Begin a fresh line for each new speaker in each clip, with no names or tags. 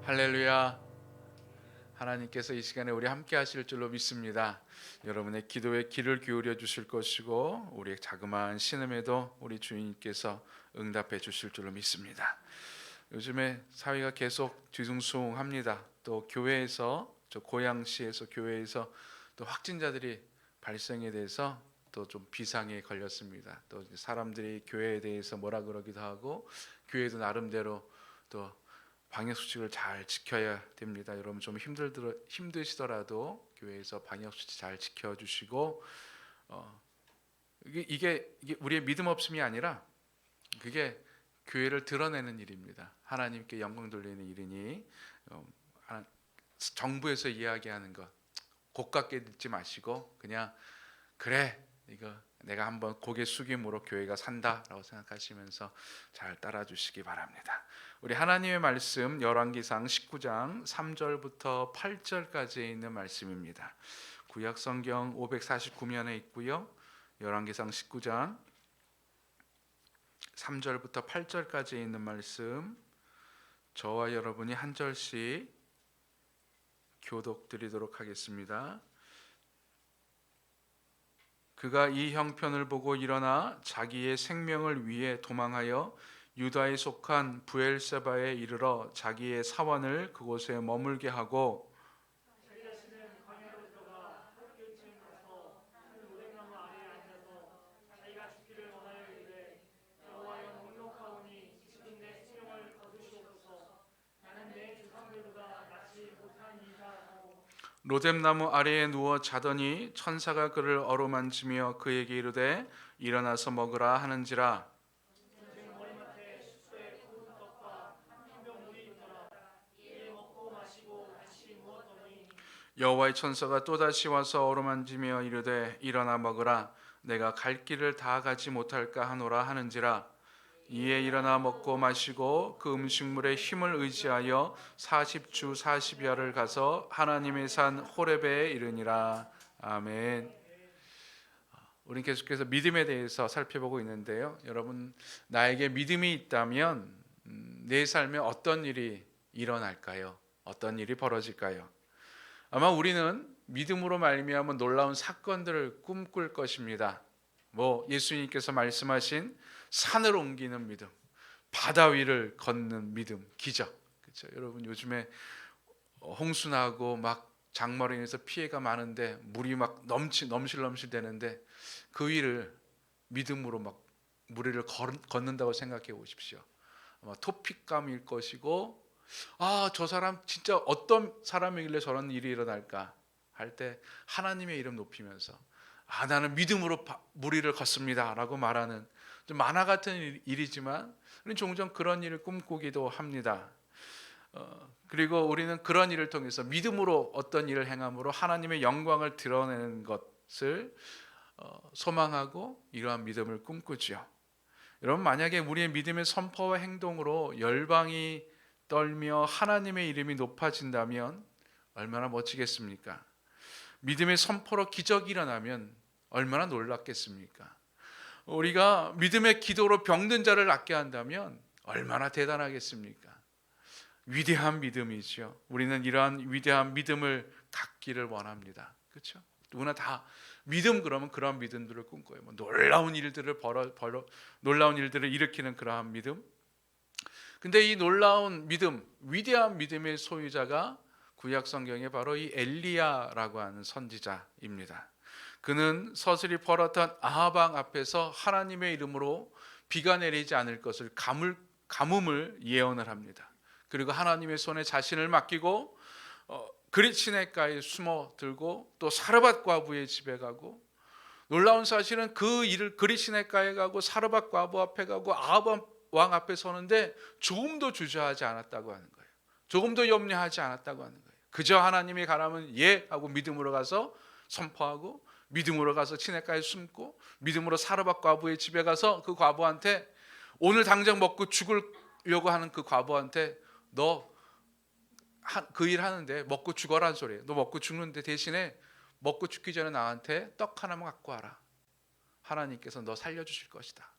할렐루야. 하나님께서 이 시간에 우리 함께 하실 줄로 믿습니다. 여러분의 기도에 귀를 기울여 주실 것이고 우리의 자그마한 신음에도 우리 주님께서 응답해 주실 줄로 믿습니다. 요즘에 사회가 계속 뒤숭숭합니다. 또 교회에서, 저 고양시에서 교회에서 또 확진자들이 발생에 대해서 또 좀 비상에 걸렸습니다. 또 사람들이 교회에 대해서 뭐라 그러기도 하고, 교회도 나름대로 또 방역 수칙을 잘 지켜야 됩니다. 여러분 좀 힘드시더라도 교회에서 방역 수칙 잘 지켜주시고, 이게 우리의 믿음 없음이 아니라 그게 교회를 드러내는 일입니다. 하나님께 영광 돌리는 일이니 정부에서 이야기하는 것 고깝게 듣지 마시고 그냥 그래, 이거 내가 한번 고개 숙임으로 교회가 산다라고 생각하시면서 잘 따라주시기 바랍니다. 우리 하나님의 말씀 열왕기상 19장 3절부터 8절까지 있는 말씀입니다. 구약성경 549면에 있고요. 열왕기상 19장 3절부터 8절까지 있는 말씀, 저와 여러분이 한 절씩 교독 드리도록 하겠습니다. 그가 이 형편을 보고 일어나 자기의 생명을 위해 도망하여 유다에 속한 브엘세바에 이르러 자기의 사원을 그곳에 머물게 하고, 로뎀나무 아래에 누워 자더니 천사가 그를 어루만지며 그에게 이르되 일어나서 먹으라 하는지라. 여호와의 천사가 또다시 와서 어루만지며 이르되 일어나 먹으라. 내가 갈 길을 다 가지 못할까 하노라 하는지라. 이에 일어나 먹고 마시고 그 음식물의 힘을 의지하여 40주 40야를 가서 하나님의 산 호렙에 이르니라. 아멘. 우리는 계속해서 믿음에 대해서 살펴보고 있는데요. 여러분, 나에게 믿음이 있다면 내 삶에 어떤 일이 일어날까요? 어떤 일이 벌어질까요? 아마 우리는 믿음으로 말미암아 놀라운 사건들을 꿈꿀 것입니다. 예수님께서 말씀하신 산을 옮기는 믿음, 바다 위를 걷는 믿음, 기적. 그렇죠? 여러분 요즘에 홍수 나고 막 장마로 인해서 피해가 많은데 물이 막 넘실넘실 되는데 그 위를 믿음으로 막 무리를 걷는다고 생각해 보십시오. 아마 토픽감일 것이고, 저 사람 진짜 어떤 사람이길래 저런 일이 일어날까 할 때 하나님의 이름 높이면서 나는 믿음으로 무리를 걷습니다 라고 말하는 좀 만화 같은 일이지만 우리는 종종 그런 일을 꿈꾸기도 합니다. 그리고 우리는 그런 일을 통해서 믿음으로 어떤 일을 행함으로 하나님의 영광을 드러내는 것을 소망하고 이러한 믿음을 꿈꾸죠. 여러분, 만약에 우리의 믿음의 선포와 행동으로 열방이 떨며 하나님의 이름이 높아진다면 얼마나 멋지겠습니까? 믿음의 선포로 기적이 일어나면 얼마나 놀랍겠습니까? 우리가 믿음의 기도로 병든 자를 낫게 한다면 얼마나 대단하겠습니까? 위대한 믿음이죠. 우리는 이러한 위대한 믿음을 갖기를 원합니다. 그렇죠? 누구나 다 믿음 그러면 그런 믿음들을 꿈꿔요. 놀라운 일들을 놀라운 일들을 일으키는 그러한 믿음. 근데 이 놀라운 믿음, 위대한 믿음의 소유자가 구약 성경에 바로 이 엘리야라고 하는 선지자입니다. 그는 서슬이 벌었던 아합 왕 앞에서 하나님의 이름으로 비가 내리지 않을 것을 가뭄을 예언을 합니다. 그리고 하나님의 손에 자신을 맡기고 그릿 시내가에 숨어들고 또 사르밧 과부의 집에 가고, 놀라운 사실은 그 일을 그릿 시내가에 가고 사르밧 과부 앞에 가고 아합 왕 앞에 서는데 조금도 주저하지 않았다고 하는 거예요. 조금도 염려하지 않았다고 하는 거예요. 그저 하나님이 가라면 예 하고 믿음으로 가서 선포하고, 믿음으로 가서 시내가에 숨고, 믿음으로 사르밧 과부의 집에 가서 그 과부한테 오늘 당장 먹고 죽으려고 하는 그 과부한테 너 그 일 하는데 먹고 죽어라는 소리예요. 너 먹고 죽는데 대신에 먹고 죽기 전에 나한테 떡 하나만 갖고 와라. 하나님께서 너 살려주실 것이다.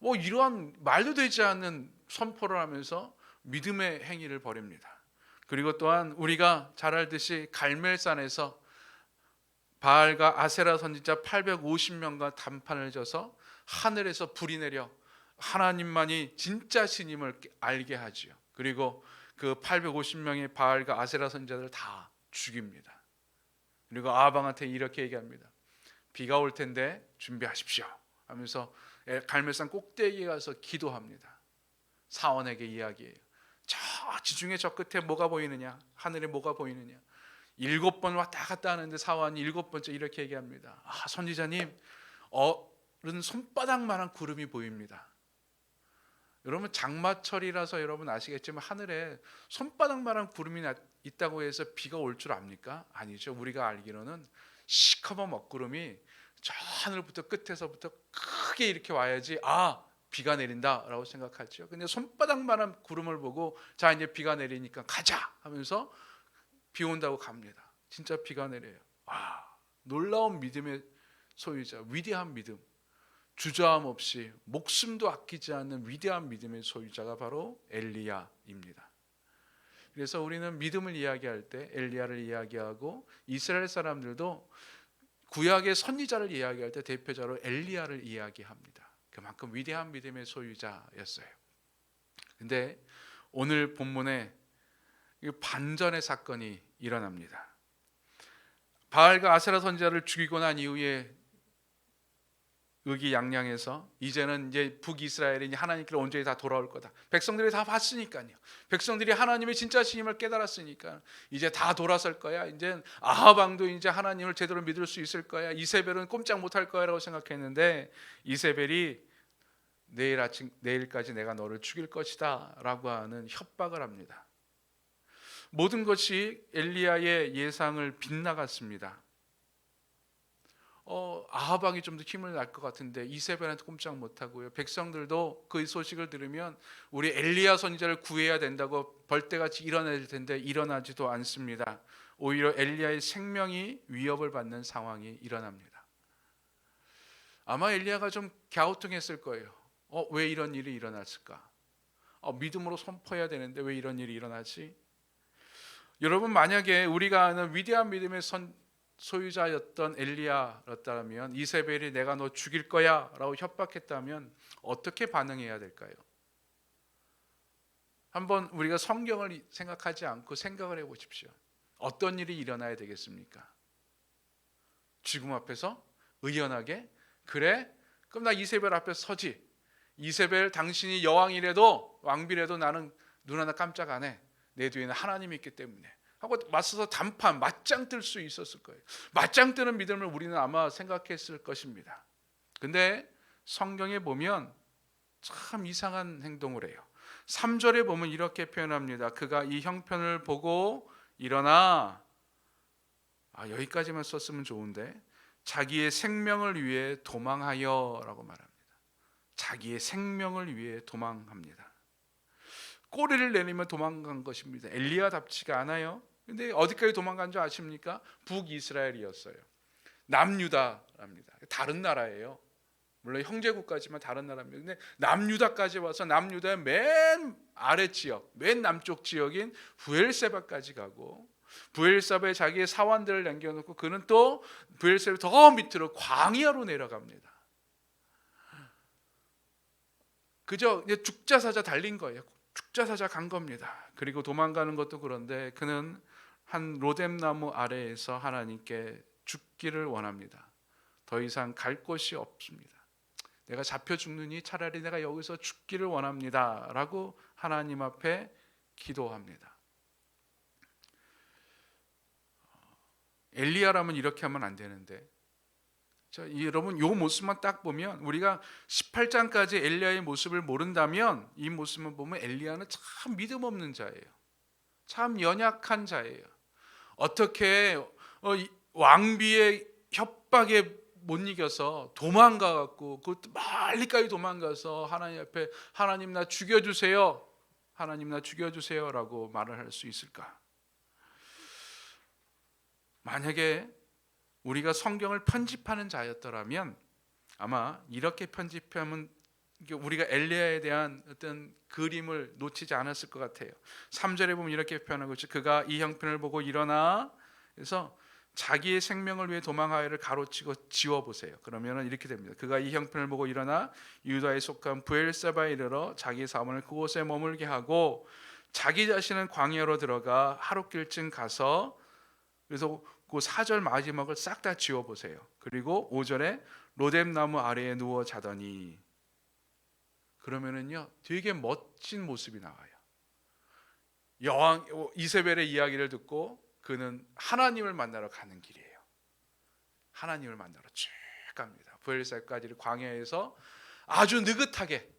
이러한 말도 되지 않는 선포를 하면서 믿음의 행위를 벌입니다. 그리고 또한 우리가 잘 알듯이 갈멜산에서 바알과 아세라 선지자 850명과 단판을 져서 하늘에서 불이 내려 하나님만이 진짜 신임을 알게 하지요. 그리고 그 850명의 바알과 아세라 선지자들을 다 죽입니다. 그리고 아방한테 이렇게 얘기합니다. 비가 올 텐데 준비하십시오 하면서 갈멜산 꼭대기에 가서 기도합니다. 사원에게 이야기해요. 저 지중해 저 끝에 뭐가 보이느냐? 하늘에 뭐가 보이느냐? 7번 왔다 갔다 하는데 사원이 7번째 이렇게 얘기합니다. 선지자님, 어른 손바닥만한 구름이 보입니다. 여러분, 장마철이라서 여러분 아시겠지만 하늘에 손바닥만한 구름이 있다고 해서 비가 올 줄 압니까? 아니죠. 우리가 알기로는 시커먼 먹구름이 저 하늘부터 끝에서부터 크게 이렇게 와야지 비가 내린다라고 생각하죠. 근데 손바닥만한 구름을 보고 자 이제 비가 내리니까 가자 하면서 비 온다고 갑니다. 진짜 비가 내려요. 놀라운 믿음의 소유자, 위대한 믿음, 주저함 없이 목숨도 아끼지 않는 위대한 믿음의 소유자가 바로 엘리야입니다. 그래서 우리는 믿음을 이야기할 때 엘리야를 이야기하고 이스라엘 사람들도 구약의 선지자를 이야기할 때 대표자로 엘리야를 이야기합니다. 그만큼 위대한 믿음의 소유자였어요. 근데 오늘 본문에 반전의 사건이 일어납니다. 바알과 아세라 선지자를 죽이고 난 이후에 의기양양해서 이제는 이제 북이스라엘이 하나님께로 온전히 다 돌아올 거다. 백성들이 다 봤으니까요. 백성들이 하나님의 진짜 신임을 깨달았으니까 이제 다 돌아설 거야. 이제 아합 왕도 이제 하나님을 제대로 믿을 수 있을 거야. 이세벨은 꼼짝 못할 거야라고 생각했는데 이세벨이 내일까지 내가 너를 죽일 것이다라고 하는 협박을 합니다. 모든 것이 엘리야의 예상을 빗나갔습니다. 아합 왕이 좀 더 힘을 낼 것 같은데 이세벨한테 꼼짝 못하고요. 백성들도 그 소식을 들으면 우리 엘리야 선지자를 구해야 된다고 벌떼같이 일어날 텐데 일어나지도 않습니다. 오히려 엘리야의 생명이 위협을 받는 상황이 일어납니다. 아마 엘리야가 좀 갸우뚱했을 거예요. 왜 이런 일이 일어났을까? 믿음으로 선포해야 되는데 왜 이런 일이 일어나지? 여러분, 만약에 우리가 아는 위대한 믿음의 소유자였던 엘리야였다면 이세벨이 내가 너 죽일 거야 라고 협박했다면 어떻게 반응해야 될까요? 한번 우리가 성경을 생각하지 않고 생각을 해보십시오. 어떤 일이 일어나야 되겠습니까? 죽음 앞에서 의연하게 그래? 그럼 나 이세벨 앞에 서지. 이세벨 당신이 여왕이라도 왕비라도 나는 눈 하나 깜짝 안 해. 내 뒤에는 하나님이 있기 때문에 하고 맞서서 단판 맞짱 뜰 수 있었을 거예요. 맞짱 뜨는 믿음을 우리는 아마 생각했을 것입니다. 근데 성경에 보면 참 이상한 행동을 해요. 3절에 보면 이렇게 표현합니다. 그가 이 형편을 보고 일어나 여기까지만 썼으면 좋은데 자기의 생명을 위해 도망하여 라고 말합니다. 자기의 생명을 위해 도망합니다. 꼬리를 내리며 도망간 것입니다. 엘리야답지가 않아요. 근데 어디까지 도망간 줄 아십니까? 북이스라엘이었어요. 남유다랍니다. 다른 나라예요. 물론 형제국가지만 다른 나라입니다. 근데 남유다까지 와서 남유다의 맨 아래 지역, 맨 남쪽 지역인 브엘세바까지 가고 브엘세바에 자기의 사원들을 남겨놓고 그는 또 브엘세바 더 밑으로 광야로 내려갑니다. 그저 이제 죽자사자 달린 거예요. 죽자사자 간 겁니다. 그리고 도망가는 것도 그런데 그는 한 로뎀나무 아래에서 하나님께 죽기를 원합니다. 더 이상 갈 곳이 없습니다. 내가 잡혀 죽느니 차라리 내가 여기서 죽기를 원합니다 라고 하나님 앞에 기도합니다. 엘리야라면 이렇게 하면 안 되는데 여러분, 이 모습만 딱 보면 우리가 18장까지 엘리야의 모습을 모른다면 이 모습만 보면 엘리야는 참 믿음 없는 자예요. 참 연약한 자예요. 어떻게 왕비의 협박에 못 이겨서 도망가갖고 그것도 멀리까지 도망가서 하나님 앞에 하나님 나 죽여주세요, 하나님 나 죽여주세요 라고 말을 할 수 있을까? 만약에 우리가 성경을 편집하는 자였더라면 아마 이렇게 편집하면 우리가 엘리야에 대한 어떤 그림을 놓치지 않았을 것 같아요. 3절에 보면 이렇게 표현하고 있죠. 그가 이 형편을 보고 일어나, 그래서 자기의 생명을 위해 도망하여를 가로치고 지워보세요. 그러면 이렇게 됩니다. 그가 이 형편을 보고 일어나 유다에 속한 브엘세바에 이르러 자기 사원을 그곳에 머물게 하고 자기 자신은 광야로 들어가 하룻길쯤 가서, 그래서 그 4절 마지막을 싹 다 지워보세요. 그리고 5절에 로뎀나무 아래에 누워 자더니, 그러면은요 되게 멋진 모습이 나와요. 여왕 이세벨의 이야기를 듣고 그는 하나님을 만나러 가는 길이에요. 하나님을 만나러 쭉 갑니다. 브엘사까지 광야에서 아주 느긋하게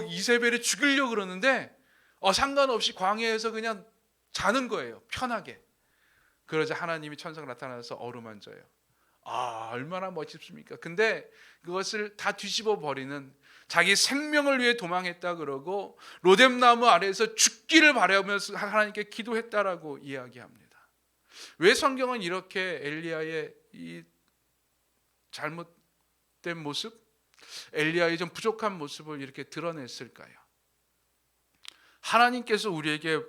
이세벨을 죽이려고 그러는데 상관없이 광야에서 그냥 자는 거예요. 편하게. 그러자 하나님이 천사가 나타나서 어루만져요. 얼마나 멋있습니까? 근데 그것을 다 뒤집어 버리는, 자기 생명을 위해 도망했다 그러고 로뎀나무 아래에서 죽기를 바라면서 하나님께 기도했다라고 이야기합니다. 왜 성경은 이렇게 엘리야의 이 잘못된 모습, 엘리야의 좀 부족한 모습을 이렇게 드러냈을까요? 하나님께서 우리에게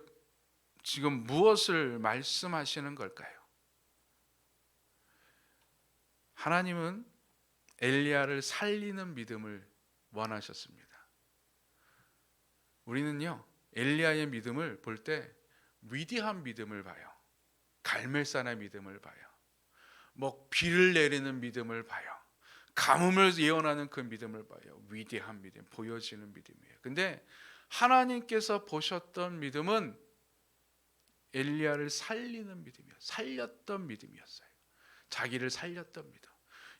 지금 무엇을 말씀하시는 걸까요? 하나님은 엘리야를 살리는 믿음을 원하셨습니다. 우리는요 엘리야의 믿음을 볼 때 위대한 믿음을 봐요. 갈멜산의 믿음을 봐요. 비를 내리는 믿음을 봐요. 가뭄을 예언하는 그 믿음을 봐요. 위대한 믿음, 보여지는 믿음이에요. 근데 하나님께서 보셨던 믿음은 엘리야를 살리는 믿음이었어요. 살렸던 믿음이었어요. 자기를 살렸던 믿음.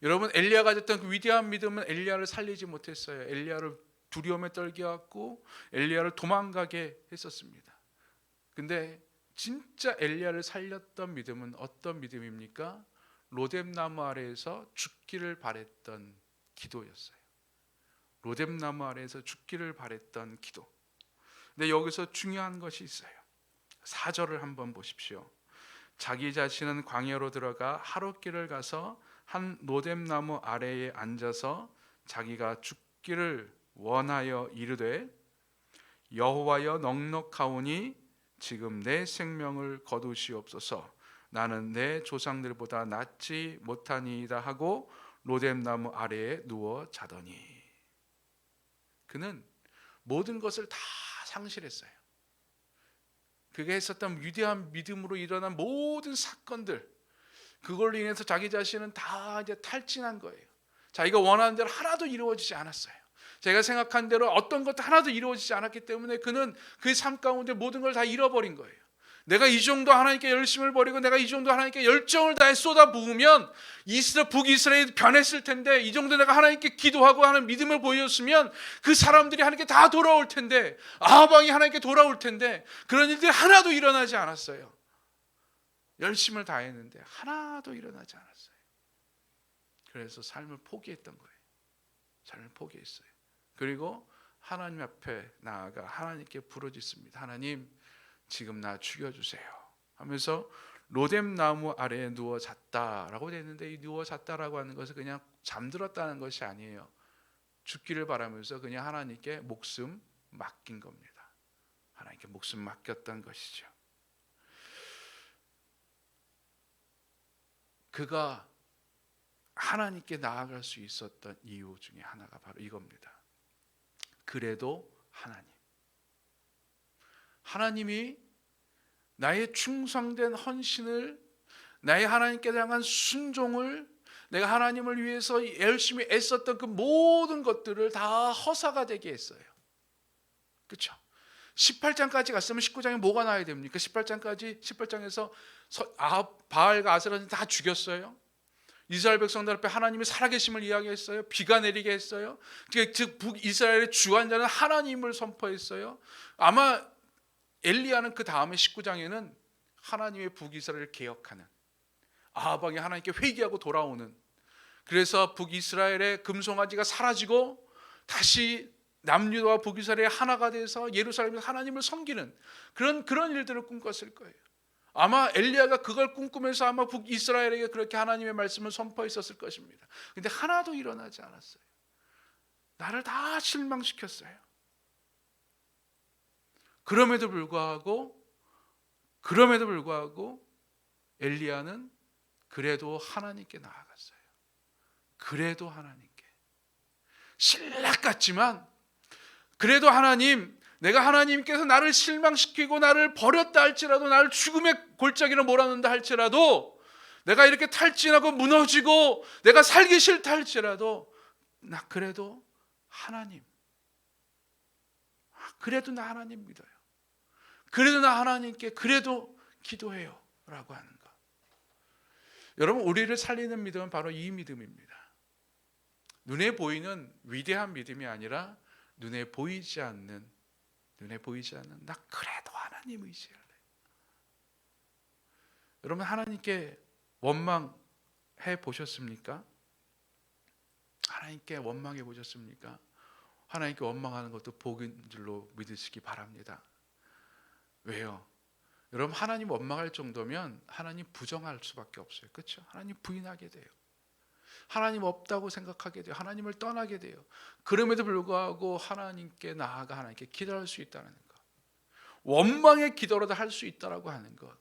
여러분, 엘리야가 가졌던 그 위대한 믿음은 엘리야를 살리지 못했어요. 엘리야를 두려움에 떨게 하고 엘리야를 도망가게 했었습니다. 근데 진짜 엘리야를 살렸던 믿음은 어떤 믿음입니까? 로뎀나무 아래에서 죽기를 바랬던 기도였어요. 로뎀나무 아래에서 죽기를 바랬던 기도. 근데 여기서 중요한 것이 있어요. 4절을 한번 보십시오. 자기 자신은 광야로 들어가 하룻길을 가서 한 로뎀나무 아래에 앉아서 자기가 죽기를 원하여 이르되, 여호와여 넉넉하오니 지금 내 생명을 거두시옵소서. 나는 내 조상들보다 낫지 못하니이다 하고 로뎀나무 아래에 누워 자더니. 그는 모든 것을 다 상실했어요. 그가 했었던 위대한 믿음으로 일어난 모든 사건들, 그걸로 인해서 자기 자신은 다 이제 탈진한 거예요. 자기가 원하는 대로 하나도 이루어지지 않았어요. 제가 생각한 대로 어떤 것도 하나도 이루어지지 않았기 때문에 그는 그 삶 가운데 모든 걸 다 잃어버린 거예요. 내가 이 정도 하나님께 열심을 버리고 내가 이 정도 하나님께 열정을 다해 쏟아부으면 북이스라엘이 변했을 텐데, 이 정도 내가 하나님께 기도하고 하는 믿음을 보였으면 그 사람들이 하나님께 다 돌아올 텐데, 아방이 하나님께 돌아올 텐데, 그런 일들이 하나도 일어나지 않았어요. 열심을 다했는데 하나도 일어나지 않았어요. 그래서 삶을 포기했던 거예요. 삶을 포기했어요. 그리고 하나님 앞에 나아가 하나님께 부르짖습니다. 하나님, 지금 나 죽여주세요 하면서 로뎀나무 아래에 누워 잤다라고 되어 있는데, 이 누워 잤다라고 하는 것은 그냥 잠들었다는 것이 아니에요. 죽기를 바라면서 그냥 하나님께 목숨 맡긴 겁니다. 하나님께 목숨 맡겼던 것이죠. 그가 하나님께 나아갈 수 있었던 이유 중에 하나가 바로 이겁니다. 그래도 하나님이 나의 충성된 헌신을, 나의 하나님께 향한 순종을, 내가 하나님을 위해서 열심히 애썼던 그 모든 것들을 다 허사가 되게 했어요. 그렇죠? 18장까지 갔으면 19장에 뭐가 나와야 됩니까? 18장에서 바알과 아세라는 다 죽였어요. 이스라엘 백성들 앞에 하나님의 살아계심을 이야기했어요. 비가 내리게 했어요. 즉 북이스라엘의 주관자는 하나님을 선포했어요. 아마 엘리야는 그 다음에 19장에는 하나님의 북이스라엘을 개혁하는, 아하방이 하나님께 회개하고 돌아오는, 그래서 북이스라엘의 금송아지가 사라지고 다시 남유다와 북이스라엘이 하나가 돼서 예루살렘에서 하나님을 섬기는 그런 일들을 꿈꿨을 거예요. 아마 엘리야가 그걸 꿈꾸면서 아마 북이스라엘에게 그렇게 하나님의 말씀을 선포했었을 것입니다. 근데 하나도 일어나지 않았어요. 나를 다 실망시켰어요. 그럼에도 불구하고 엘리야는 그래도 하나님께 나아갔어요. 그래도 하나님께. 신락 같지만 그래도 하나님, 내가 하나님께서 나를 실망시키고 나를 버렸다 할지라도, 나를 죽음의 골짜기로 몰아넣는다 할지라도, 내가 이렇게 탈진하고 무너지고 내가 살기 싫다 할지라도, 나 그래도 하나님, 그래도 나 하나님 믿어요. 그래도 나 하나님께 그래도 기도해요 라고 하는 것. 여러분, 우리를 살리는 믿음은 바로 이 믿음입니다. 눈에 보이는 위대한 믿음이 아니라 눈에 보이지 않는 나 그래도 하나님 의지할래. 여러분, 하나님께 원망해 보셨습니까? 하나님께 원망해 보셨습니까? 하나님께 원망하는 것도 복인 줄로 믿으시기 바랍니다. 왜요? 여러분, 하나님 원망할 정도면 하나님 부정할 수밖에 없어요. 그렇죠? 하나님 부인하게 돼요. 하나님 없다고 생각하게 돼요. 하나님을 떠나게 돼요. 그럼에도 불구하고 하나님께 나아가 하나님께 기도할 수 있다는 것, 원망의 기도라도 할 수 있다라고 하는 것,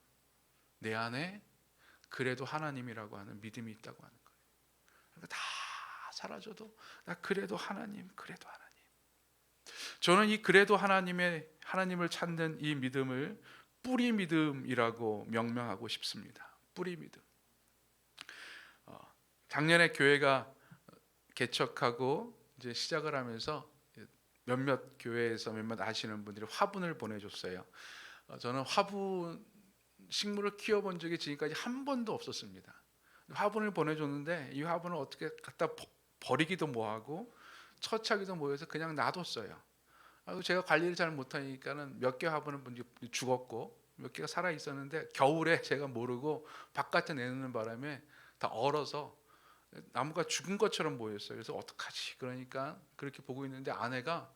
내 안에 그래도 하나님이라고 하는 믿음이 있다고 하는 거예요. 다 사라져도 나 그래도 하나님, 그래도 하나님. 저는 이 그래도 하나님을 찾는 이 믿음을 뿌리 믿음이라고 명명하고 싶습니다. 뿌리 믿음. 작년에 교회가 개척하고 이제 시작을 하면서 몇몇 교회에서 몇몇 아시는 분들이 화분을 보내줬어요. 저는 화분 식물을 키워본 적이 지금까지 한 번도 없었습니다. 화분을 보내줬는데 이 화분을 어떻게 갖다 버리기도 뭐하고 처치하기도 뭐해서 그냥 놔뒀어요. 제가 관리를 잘 못하니까는 몇 개 화분은 죽었고 몇 개가 살아 있었는데, 겨울에 제가 모르고 바깥에 내놓는 바람에 다 얼어서 나무가 죽은 것처럼 보였어요. 그래서 어떡하지? 그러니까 그렇게 보고 있는데 아내가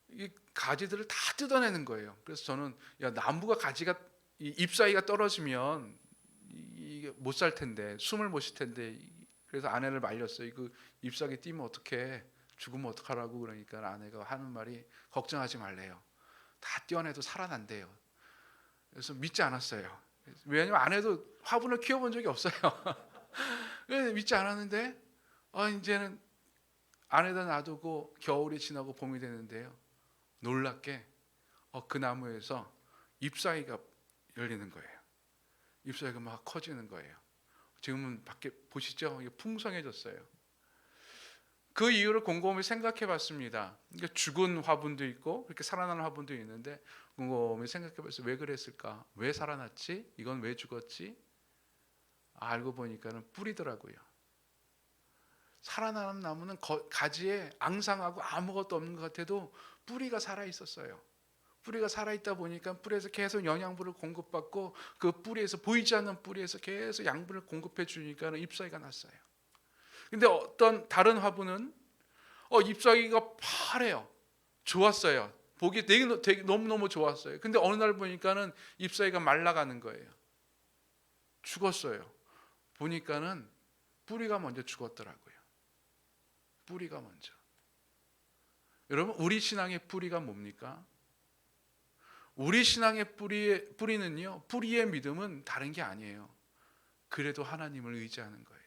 이 가지들을 다 뜯어내는 거예요. 그래서 저는, 야, 나무가 가지가 잎 사이가 떨어지면 이게 못 살 텐데, 숨을 못 쉴 텐데. 그래서 아내를 말렸어요. 그 잎사귀 띄면 어떡해? 죽으면 어떡하라고. 그러니까 아내가 하는 말이 걱정하지 말래요. 다 떼어내도 살아난대요. 그래서 믿지 않았어요. 왜냐하면 아내도 화분을 키워본 적이 없어요. 믿지 않았는데 이제는 아내다 놔두고 겨울이 지나고 봄이 되는데요, 놀랍게 그 나무에서 잎사귀가 열리는 거예요. 잎사귀가 막 커지는 거예요. 지금은 밖에 보시죠? 이게 풍성해졌어요. 그 이유를 곰곰이 생각해 봤습니다. 그러니까 죽은 화분도 있고 그렇게 살아나는 화분도 있는데 곰곰이 생각해 봤어요. 왜 그랬을까? 왜 살아났지? 이건 왜 죽었지? 알고 보니까는 뿌리더라고요. 살아나는 나무는 가지에 앙상하고 아무것도 없는 것 같아도 뿌리가 살아 있었어요. 뿌리가 살아있다 보니까 뿌리에서 계속 영양분을 공급받고 그 뿌리에서, 보이지 않는 뿌리에서 계속 양분을 공급해 주니까 잎사귀가 났어요. 근데 어떤 다른 화분은 잎사귀가 파래요. 좋았어요. 보기 되게 너무너무 좋았어요. 근데 어느 날 보니까는 잎사귀가 말라가는 거예요. 죽었어요. 보니까는 뿌리가 먼저 죽었더라고요. 뿌리가 먼저. 여러분, 우리 신앙의 뿌리가 뭡니까? 우리 신앙의 뿌리는요, 뿌리의 믿음은 다른 게 아니에요. 그래도 하나님을 의지하는 거예요.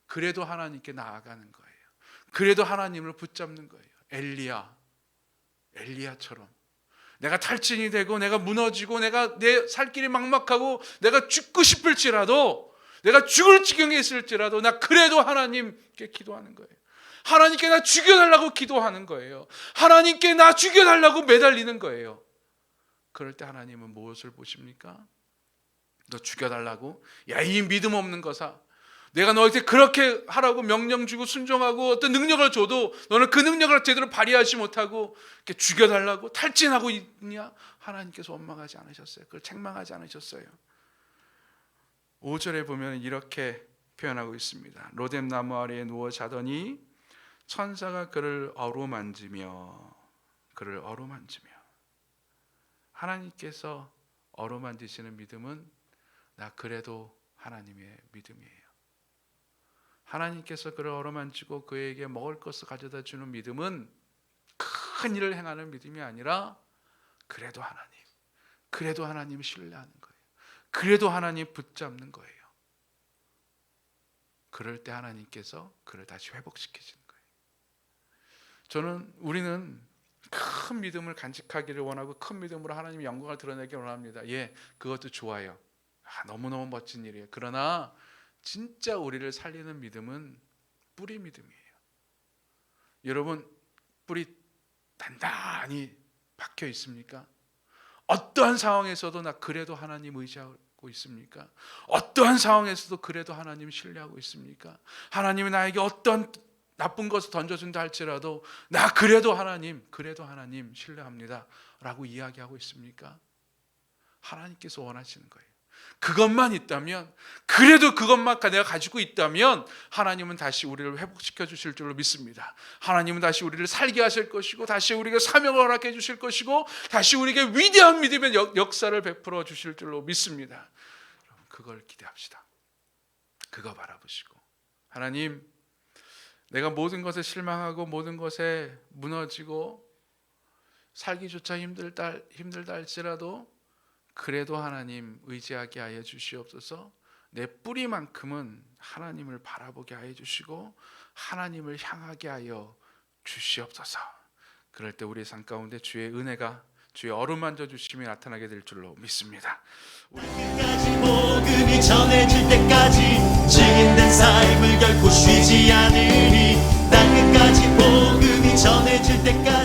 그래도 하나님께 나아가는 거예요. 그래도 하나님을 붙잡는 거예요. 엘리야처럼 내가 탈진이 되고 내가 무너지고 내가 내 살 길이 막막하고 내가 죽고 싶을지라도, 내가 죽을 지경에 있을지라도 나 그래도 하나님께 기도하는 거예요. 하나님께 나 죽여달라고 기도하는 거예요. 하나님께 나 죽여달라고 매달리는 거예요. 그럴 때 하나님은 무엇을 보십니까? 너 죽여달라고? 야, 이 믿음 없는 거사, 내가 너한테 그렇게 하라고 명령 주고 순종하고 어떤 능력을 줘도 너는 그 능력을 제대로 발휘하지 못하고 이렇게 죽여달라고 탈진하고 있냐? 하나님께서 원망하지 않으셨어요. 그걸 책망하지 않으셨어요. 5절에 보면 이렇게 표현하고 있습니다. 로뎀나무 아래에 누워 자더니 천사가 그를 어루만지며 하나님께서 어루만지시는 믿음은 나 그래도 하나님의 믿음이에요. 하나님께서 그를 어루만지고 그에게 먹을 것을 가져다 주는 믿음은 큰 일을 행하는 믿음이 아니라 그래도 하나님 신뢰하는 거예요. 그래도 하나님 붙잡는 거예요. 그럴 때 하나님께서 그를 다시 회복시키시는 거예요. 우리는 큰 믿음을 간직하기를 원하고 큰 믿음으로 하나님의 영광을 드러내기 원합니다. 예, 그것도 좋아요. 너무너무 멋진 일이에요. 그러나 진짜 우리를 살리는 믿음은 뿌리 믿음이에요. 여러분, 뿌리 단단히 박혀 있습니까? 어떠한 상황에서도 나 그래도 하나님 의지하고 있습니까? 어떠한 상황에서도 그래도 하나님 신뢰하고 있습니까? 하나님이 나에게 어떤 나쁜 것을 던져준다 할지라도 나 그래도 하나님 신뢰합니다 라고 이야기하고 있습니까? 하나님께서 원하시는 거예요. 그것만 있다면, 그래도 그것만 내가 가지고 있다면 하나님은 다시 우리를 회복시켜 주실 줄로 믿습니다. 하나님은 다시 우리를 살게 하실 것이고, 다시 우리에게 사명을 허락해 주실 것이고, 다시 우리에게 위대한 믿음의 역사를 베풀어 주실 줄로 믿습니다. 여러분, 그걸 기대합시다. 그거 바라보시고, 하나님, 내가 모든 것에 실망하고 모든 것에 무너지고 살기조차 힘들다 할지라도 그래도 하나님 의지하게 하여 주시옵소서. 내 뿌리만큼은 하나님을 바라보게 하여 주시고 하나님을 향하게 하여 주시옵소서. 그럴 때 우리의 삶 가운데 주의 은혜가, 주의 어루만져 주심이 나타나게 될 줄로 믿습니다.
끝까지 복음이 전해질 때까지 증인된 삶을 결코 쉬지 않으리. 땅 끝까지 복음이 전해질 때까지